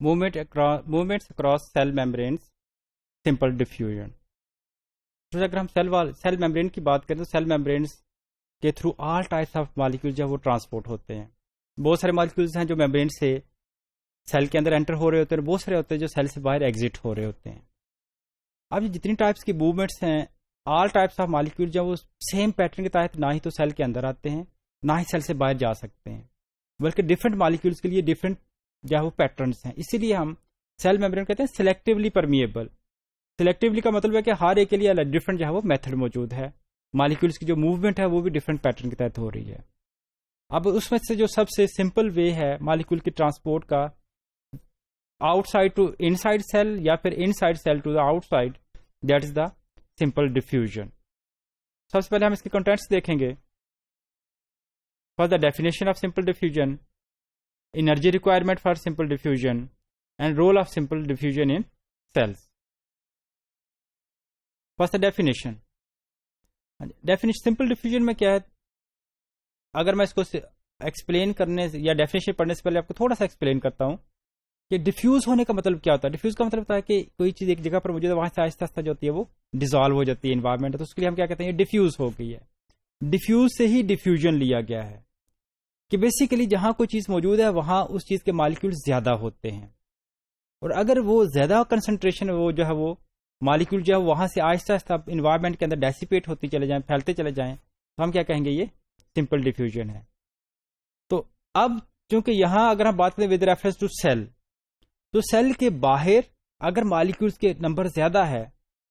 Movements across cell membranes simple diffusion. تو اگر ہم سیل میمبرین کی بات کریں تو سیل میمبرینز کے through all types of molecule جو ہے وہ ٹرانسپورٹ ہوتے ہیں. بہت سارے مالیکولز ہیں جو میمبرین سے سیل کے اندر انٹر ہو رہے ہوتے ہیں، بہت سارے ہوتے ہیں جو سیل سے باہر ایگزٹ ہو رہے ہوتے ہیں. اب یہ جتنی ٹائپس کی موومنٹس ہیں، آل ٹائپس آف مالیکول جو وہ سیم پیٹرن کے تحت نہ ہی تو سیل کے اندر آتے ہیں نہ ہی سیل سے باہر جا سکتے ہیں، بلکہ ڈفرینٹ مالیکولس کے لیے ڈفرینٹ جو ہے وہ پیٹرنس ہیں. اسی لیے ہم سیل میمبرین کہتے ہیں سلیکٹیولی پرمیبل. سلیکٹیولی کا مطلب ہے کہ ہر ایک کے لیے ڈفرینٹ جو ہے وہ میتھڈ موجود ہے. مالیکولس کی جو موومنٹ ہے وہ بھی ڈفرینٹ پیٹرن کے تحت ہو رہی ہے. اب اس میں سے جو سب سے سمپل وے ہے مالیکول کی ٹرانسپورٹ کا، outside to inside cell یا پھر inside cell to the outside, that is the simple diffusion. سب سے پہلے ہم اس کے کنٹینٹس دیکھیں گے. For the definition of simple diffusion, energy requirement for simple diffusion and role of simple diffusion in cells. First definition. Simple diffusion میں کیا ہے؟ اگر میں اس کو ایکسپلین کرنے یا ڈیفینیشن پڑھنے سے پہلے آپ کو تھوڑا سا ایکسپلین کرتا ہوں کہ ڈیفیوز ہونے کا مطلب کیا ہوتا ہے. ڈیفیوز کا مطلب ہوتا ہے کہ کوئی چیز ایک جگہ پر موجود ہے، وہاں سے آہستہ آہستہ جو ہوتی ہے وہ ڈیزالو ہو جاتی ہے انوائرمنٹ، تو اس کے لیے ہم کیا کہتے ہیں؟ ڈیفیوز ہو گئی ہے. ڈیفیوز سے ہی ڈیفیوژن لیا گیا ہے کہ بیسیکلی جہاں کوئی چیز موجود ہے وہاں اس چیز کے مالیکول زیادہ ہوتے ہیں، اور اگر وہ زیادہ کنسنٹریشن وہ جو ہے وہ مالیکول جو ہے وہاں سے آہستہ آہستہ انوائرمنٹ کے اندر ڈیسیپیٹ ہوتی چلے جائیں، پھیلتے چلے جائیں، تو ہم کیا کہیں گے؟ یہ سمپل ڈیفیوژن ہے. تو اب چونکہ یہاں اگر ہم بات کریں ود ریفرنس ٹو سیل، تو سیل کے باہر اگر مالیکولز کے نمبر زیادہ ہے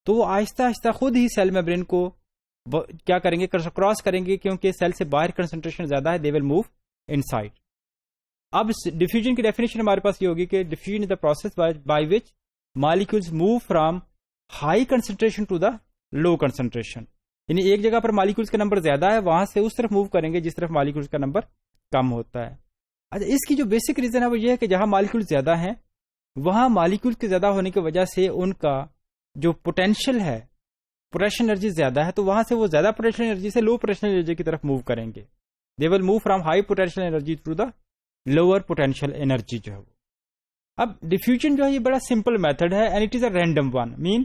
تو وہ آہستہ آہستہ خود ہی سیل میمبرین کو کیا کریں گے؟ کراس کریں گے، کیونکہ سیل سے باہر کنسنٹریشن زیادہ ہے، they will move inside. اب ڈیفیوژن کی ڈیفینیشن ہمارے پاس یہ ہوگی کہ diffusion is the process by which molecules move from high concentration to the low concentration. یعنی ایک جگہ پر مالیکولز کا نمبر زیادہ ہے، وہاں سے اس طرف موو کریں گے جس طرف مالیکولز کا نمبر کم ہوتا ہے. اچھا، اس کی جو بیسک ریزن ہے وہ یہ ہے کہ جہاں مالیکول زیادہ ہیں وہاں مالیکول کے زیادہ ہونے کی وجہ سے ان کا جو پوٹینشیل ہے، پوٹینشیل انرجی زیادہ ہے، تو وہاں سے وہ زیادہ پوٹینشیل انرجی سے لو پوٹینشیل انرجی کی طرف موو کریں گے. They will move from high potential energy to the lower potential energy جو ہے وہ. اب ڈیفیوژن جو ہے یہ بڑا سمپل میتھڈ ہے and it is a random one. Main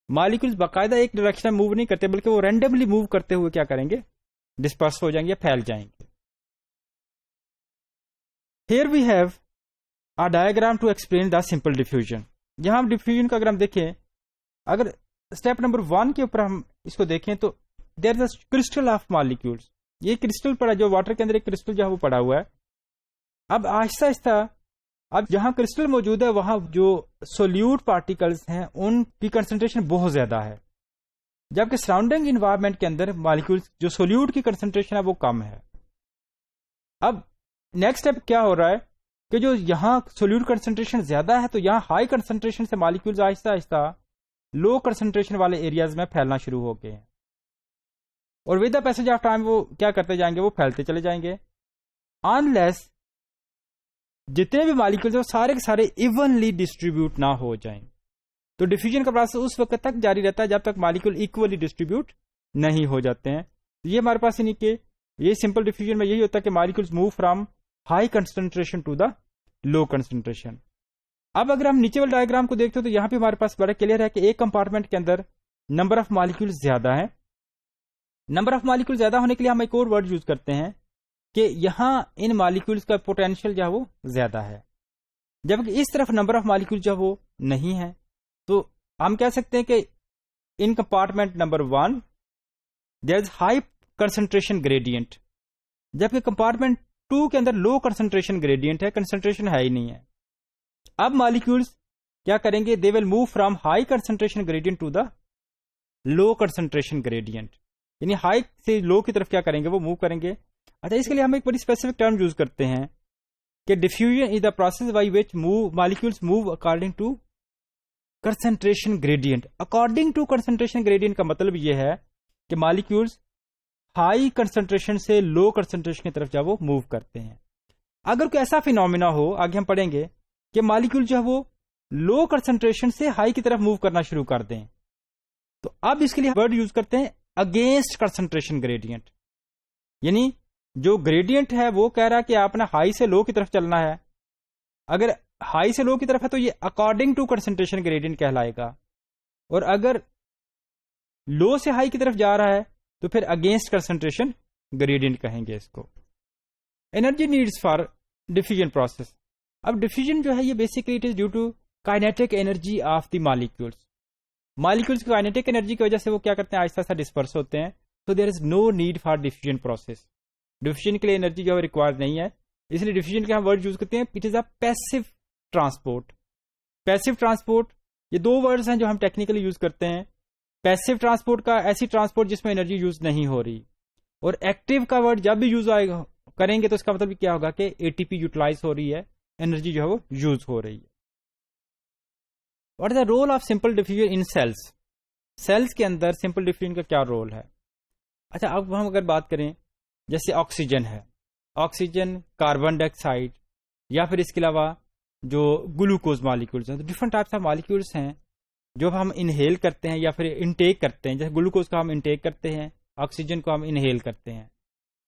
molecules باقاعدہ ایک ڈائریکشن میں موو نہیں کرتے بلکہ وہ رینڈملی موو کرتے ہوئے کیا کریں گے؟ ڈسپرس ہو جائیں گے، پھیل جائیں گے. Here we have a diagram to explain the simple diffusion. یہاں ہم ڈیفیوژن کا اگر ہم دیکھیں، اگر اسٹیپ نمبر 1 کے اوپر ہم اس کو دیکھیں تو there is a crystal of molecules. یہ کرسٹل پڑا جو واٹر کے اندر ایک کرسٹل جو ہے وہ پڑا ہوا ہے. اب آہستہ آہستہ اب جہاں کرسٹل موجود ہے وہاں جو سولیوٹ پارٹیکلز ہیں ان کی کنسنٹریشن بہت زیادہ ہے، جبکہ سراؤنڈنگ انوائرمنٹ کے اندر مالیکولس جو سولیوٹ کی کنسنٹریشن ہے وہ کم ہے. اب نیکسٹ اسٹیپ کیا ہو رہا ہے کہ جو یہاں سولیوٹ کنسنٹریشن زیادہ ہے تو یہاں ہائی کنسنٹریشن سے مالیکولز آہستہ آہستہ لو کنسنٹریشن والے ایریاز میں پھیلنا شروع ہو گئے ہیں، اور with the passage of time وہ کیا کرتے جائیں گے؟ وہ پھیلتے چلے جائیں گے انلیس جتنے بھی مالیکولز ہیں سارے کے سارے ایونلی ڈسٹریبیوٹ نہ ہو جائیں. تو ڈیفیوژن کا پروسیس اس وقت تک جاری رہتا ہے جب تک مالیکول ایکولی ڈسٹریبیوٹ نہیں ہو جاتے ہیں. یہ ہمارے پاس یعنی کہ یہ سمپل ڈیفیوژن میں یہی ہوتا ہے کہ molecules move from high concentration to the low concentration. اب اگر ہم نیچے والے ڈائیگرام کو دیکھتے ہو تو یہاں پہ ہمارے پاس بڑا کلیئر ہے کہ ایک کمپارٹمنٹ کے اندر نمبر آف مالیکول زیادہ ہے. نمبر آف مالیکول زیادہ ہونے کے لیے ہم ایک اور ورڈ یوز کرتے ہیں کہ یہاں ان مالیکولز کا پوٹینشیل جو ہے وہ زیادہ ہے، جبکہ اس طرف نمبر آف مالیکول جو وہ نہیں ہے. تو ہم کہہ سکتے ہیں کہ ان compartment number 1 there is high concentration gradient, جبکہ کمپارٹمنٹ 2 کے اندر لو کنسنٹریشن گریڈینٹ ہے، کنسنٹریشن ہے ہی نہیں ہے. اب مالیکولز کیا کریں گے؟ They will move from high concentration gradient to the low concentration gradient, یعنی ہائی سے لو کی طرف کیا کریں گے؟ وہ موو کریں گے. اچھا، اس کے لیے ہم ایک بڑی اسپیسیفک ٹرم یوز کرتے ہیں کہ diffusion is the process by which molecules move according to concentration gradient. According to concentration gradient کا مطلب یہ ہے کہ مالیکولز ہائی کنسنٹریشن سے لو کنسنٹریشن کی طرف جب وہ موو کرتے ہیں. اگر کوئی ایسا فینومینا ہو، آگے ہم پڑھیں گے کہ مالیکول جو ہے وہ لو کنسنٹریشن سے ہائی کی طرف موو کرنا شروع کر دیں، تو اب اس کے لیے ورڈ یوز کرتے ہیں اگینسٹ کنسنٹریشن گریڈینٹ. یعنی جو گریڈینٹ ہے وہ کہہ رہا ہے کہ آپ نے ہائی سے لو کی طرف چلنا ہے. اگر ہائی سے لو کی طرف ہے تو یہ اکارڈنگ ٹو کنسنٹریشن گریڈینٹ کہلائے گا، اور اگر لو سے ہائی کی طرف جا رہا ہے تو پھر اگینسٹ کنسنٹریشن گریڈینٹ کہیں گے اس کو. Energy needs for diffusion process. اب ڈیفیوژن جو ہے یہ basically it is due to kinetic energy of the molecules. Molecules کی کائنیٹک انرجی کی وجہ سے وہ کیا کرتے ہیں، آہستہ آہستہ ڈسپرس ہوتے ہیں. تو there is no need for diffusion process. Diffusion کے لیے انرجی جو ہے ریکوائر نہیں ہے، اس لیے ڈیفیوژن کے ہم ورڈ یوز کرتے ہیں it is a passive transport. Passive transport یہ دو ورڈز ہیں جو ہم ٹیکنیکلی یوز کرتے ہیں. پیسو ٹرانسپورٹ کا ایسی ٹرانسپورٹ جس میں انرجی یوز نہیں ہو رہی، اور ایکٹیو کا ورڈ جب بھی یوز آئے گا کریں گے تو اس کا مطلب کیا ہوگا کہ اے ٹی پی یوٹیلائز ہو رہی ہے، انرجی جو ہے وہ یوز ہو رہی ہے. What is the role of simple diffusion in cells. Cells کے اندر سمپل ڈیفیوژن کا کیا رول ہے؟ اچھا اب ہم اگر بات کریں جیسے آکسیجن ہے، آکسیجن، کاربن ڈائی آکسائڈ، یا پھر اس کے علاوہ جو گلوکوز مالیکولس ہیں، تو ڈفرنٹ ٹائپس آف مالیکولس ہیں جو ہم انہیل کرتے ہیں یا پھر انٹیک کرتے ہیں. جیسے گلوکوز کو ہم انٹیک کرتے ہیں، آکسیجن کو ہم انہیل کرتے ہیں.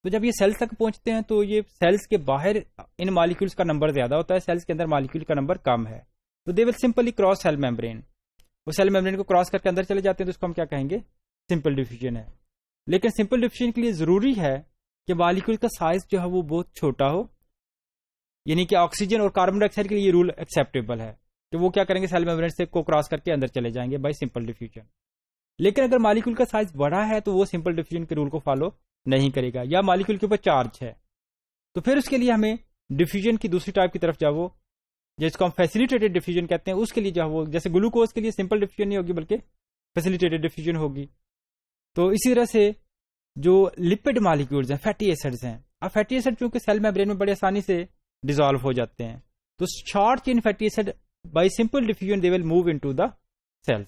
تو جب یہ سیلس تک پہنچتے ہیں تو یہ سیلس کے باہر ان مالیکولس کا نمبر زیادہ ہوتا ہے، سیلس کے اندر مالیکول کا نمبر کم ہے. تو they will simply cross cell membrane. وہ سیل میمبرین کو کراس کر کے اندر چلے جاتے ہیں، تو اس کو ہم کیا کہیں گے، سمپل ڈیفیوژن ہے. لیکن سمپل ڈیفیوژن کے لیے ضروری ہے کہ مالیکول کا سائز جو ہے وہ بہت چھوٹا ہو. یعنی کہ آکسیجن اور کاربن ڈائی آکسائڈ کے لیے یہ رول ایکسیپٹیبل ہے کہ وہ کیا کریں گے، سیل میمبرین سے کو کراس کر کے اندر چلے جائیں گے بائی سمپل ڈیفیوژن. لیکن اگر مالیکول کا سائز بڑا ہے تو وہ سمپل ڈیفیوژن کے رول کو فالو نہیں کرے گا، یا مالیکول کے اوپر چارج ہے. تو پھر اس کے لیے ہمیں ڈیفیوژن کی دوسری ٹائپ کی طرف جاؤ جس کو ہم فیسیلیٹیڈ ڈیفیوژن کہتے ہیں. اس کے لیے جو وہ جیسے گلوکوز کے لیے سمپل ڈیفیوژن نہیں ہوگی بلکہ فیسیلیٹیڈ ڈیفیوژن ہوگی. تو اسی طرح سے جو لپڈ مالیکولز ہیں، فیٹی ایسڈز ہیں، اب فیٹی ایسڈ چونکہ سیل میمبرین میں بڑے آسانی سے ڈیزالو ہو جاتے ہیں، تو short chain fatty acid by simple diffusion they will move into the sales.